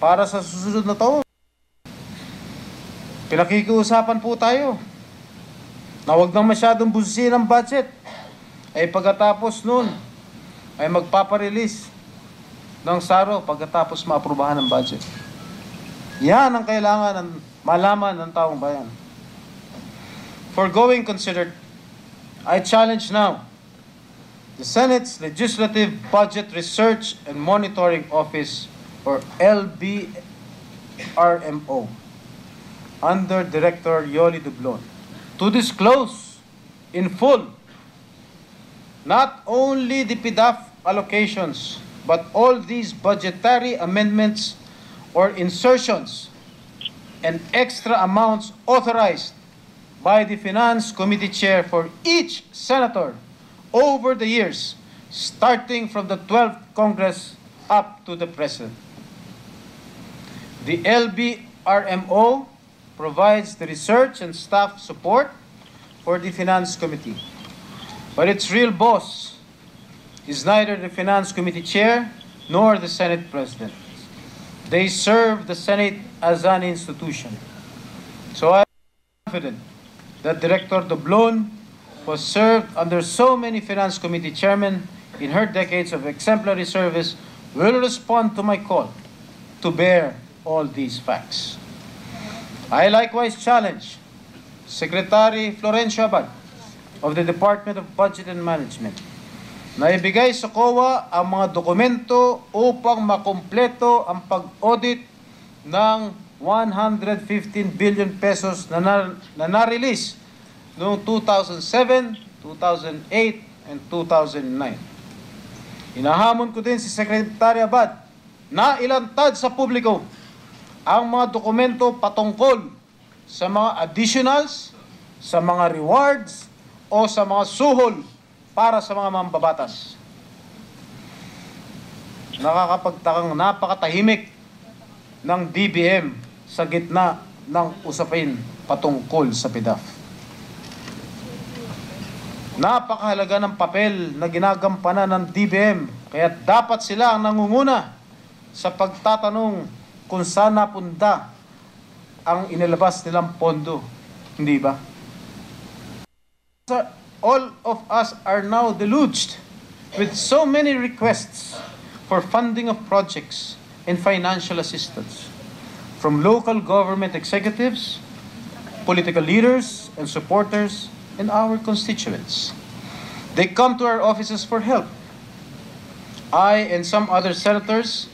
para sa susunod na taon. Pinakikiusapan po tayo na huwag nang masyadong busisin ang budget. Ay pagkatapos nun, ay magpaparelease ng SARO pagkatapos maaprubahan ng budget. Yan ang kailangan ng malaman ng taong bayan. Foregoing considered, I challenge now the Senate's Legislative Budget Research and Monitoring Office, or LBRMO, under Director Yoli Dublon, to disclose in full not only the PDAF allocations, but all these budgetary amendments or insertions and extra amounts authorized by the Finance Committee Chair for each senator over the years, starting from the 12th Congress up to the present. The LBRMO provides the research and staff support for the Finance Committee, but its real boss is neither the Finance Committee Chair nor the Senate President. They serve the Senate as an institution. So I am confident that Director Dublon, who has served under so many Finance Committee chairmen in her decades of exemplary service, will respond to my call to bear all these facts. I likewise challenge Secretary Florencio Abad of the Department of Budget and Management na ibigay sa COA ang mga dokumento upang makumpleto ang pag-audit ng 115 billion pesos na na-release noong 2007, 2008, and 2009. Inahamon ko din si Secretary Abad na ilantad sa publiko ang mga dokumento patungkol sa mga additionals, sa mga rewards, o sa mga suhol para sa mga mambabatas. Nakakapagtakang napakatahimik ng DBM sa gitna ng usapin patungkol sa PDAF. Napakahalaga ng papel na ginagampanan ng DBM, kaya dapat sila ang nangunguna sa pagtatanong kung saan napunta ang inilabas nilang pondo. Hindi ba? All of us are now deluged with so many requests for funding of projects and financial assistance from local government executives, political leaders and supporters, and our constituents. They come to our offices for help. I and some other senators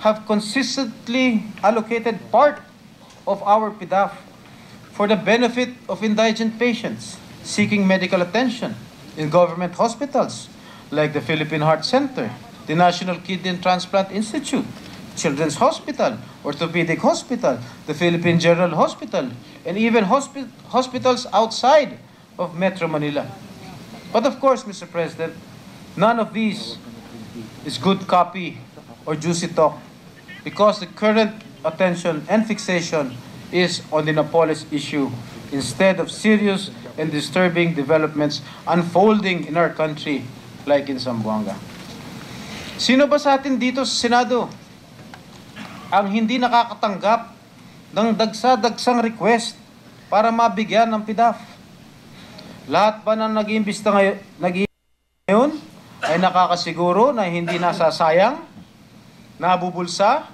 have consistently allocated part of our PDAF for the benefit of indigent patients seeking medical attention in government hospitals like the Philippine Heart Center, the National Kidney and Transplant Institute, Children's Hospital, Orthopedic Hospital, the Philippine General Hospital, and even hospitals outside of Metro Manila. But of course, Mr. President, none of these is good copy or juicy talk, because the current attention and fixation is on the Napoles issue instead of serious and disturbing developments unfolding in our country like in Zamboanga. Sino ba sa atin dito sa Senado ang hindi nakakatanggap ng dagsa-dagsang request para mabigyan ng PDAF? Lahat ba na nag-iimbista ngayon ay nakakasiguro na hindi nasasayang, nabubulsa,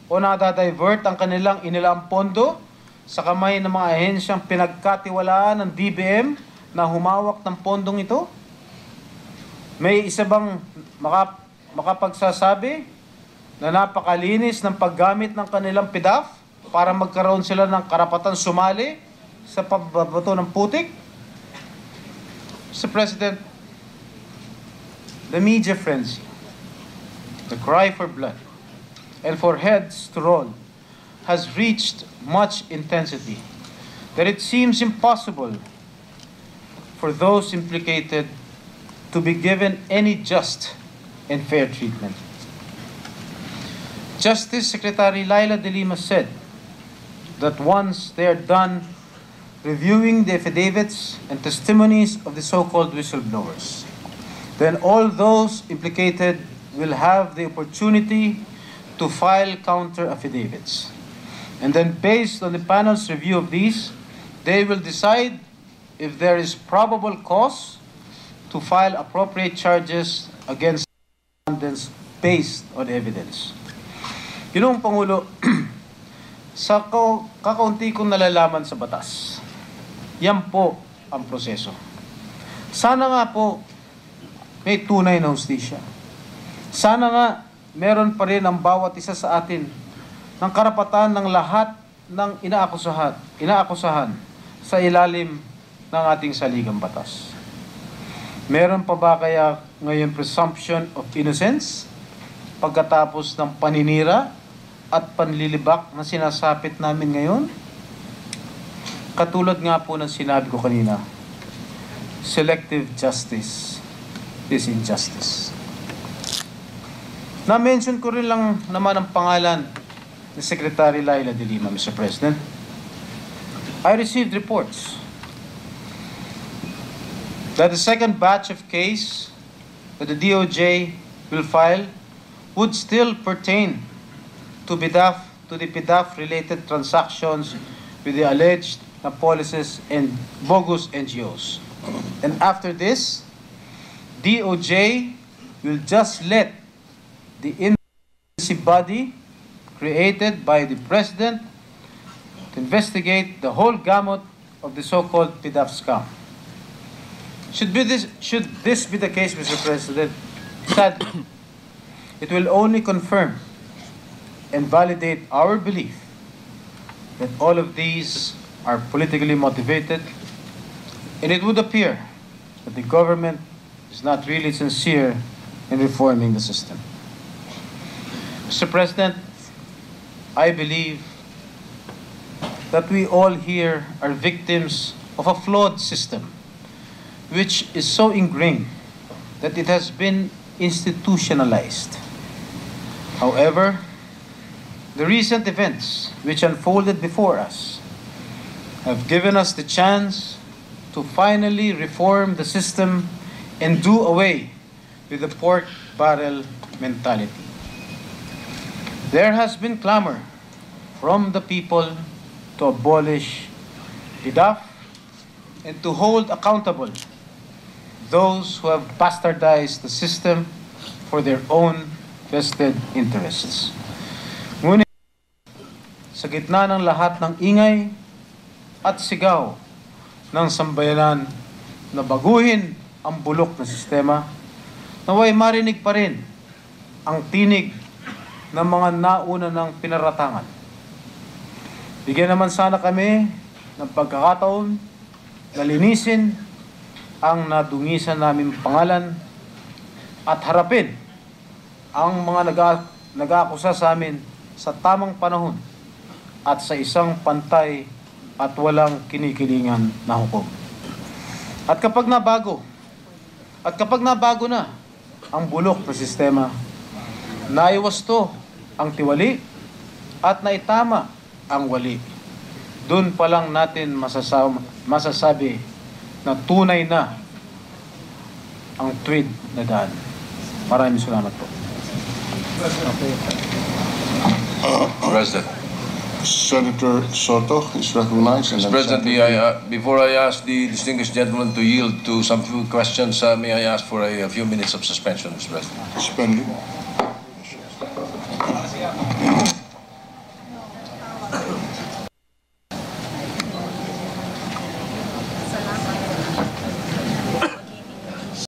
o nadadivert ang kanilang inilang pondo sa kamay ng mga ahensyang pinagkatiwalaan ng DBM na humawak ng pondong ito? May isa bang makapagsasabi na napakalinis ng paggamit ng kanilang PDAF para magkaroon sila ng karapatan sumali sa pagbabato ng putik? Mr. President, the media frenzy, the cry for blood, and for heads to roll has reached much intensity that it seems impossible for those implicated to be given any just and fair treatment. Justice Secretary Laila de Lima said that once they are done reviewing the affidavits and testimonies of the so-called whistleblowers, then all those implicated will have the opportunity to file counter affidavits. And then based on the panel's review of these, they will decide if there is probable cause to file appropriate charges against respondents based on evidence. Ginoong Pangulo, sa kakaunti kong nalalaman sa batas, yan po ang proseso. Sana nga po may tunay na hustisya. Sana nga meron pa rin ang bawat isa sa atin ng karapatan ng lahat ng inaakusahan sa ilalim ng ating saligang batas. Meron pa ba kaya ngayon presumption of innocence pagkatapos ng paninira at panlilibak na sinasapit namin ngayon? Katulad nga po ng sinabi ko kanina, selective justice is injustice. Na-mention ko rin lang naman ang pangalan ni Secretary Laila de Lima, Mr. President. I received reports that the second batch of case that the DOJ will file would still pertain to the PDAF-related transactions with the alleged policies and bogus NGOs. And after this, DOJ will just let the independent body created by the President to investigate the whole gamut of the so-called PDAF scam. Should this be the case, Mr. President, sadly, it will only confirm and validate our belief that all of these are politically motivated, and it would appear that the government is not really sincere in reforming the system. Mr. President, I believe that we all here are victims of a flawed system which is so ingrained that it has been institutionalized. However, the recent events which unfolded before us have given us the chance to finally reform the system and do away with the pork barrel mentality. There has been clamor from the people to abolish PDAF and to hold accountable those who have bastardized the system for their own vested interests. Ngunit, sa gitna ng lahat ng ingay at sigaw ng sambayanan na baguhin ang bulok na sistema, naway marinig pa rin ang tinig ng mga nauna ng pinaratangan. Bigyan naman sana kami ng pagkakataon na linisin ang nadungisan naming pangalan at harapin ang mga nag-aakusa sa amin sa tamang panahon at sa isang pantay at walang kinikilingan na hukom. At kapag nabago na ang bulok na sistema, naiwasto ang tiwali at naitama ang wali, doon pa lang natin masasabi na tunay na ang tuwid na daan. Maraming salamat po. President. Senator Soto is recognized. Mr. President, before I ask the distinguished gentleman to yield to some few questions, may I ask for a few minutes of suspension, Mr. President? Suspended.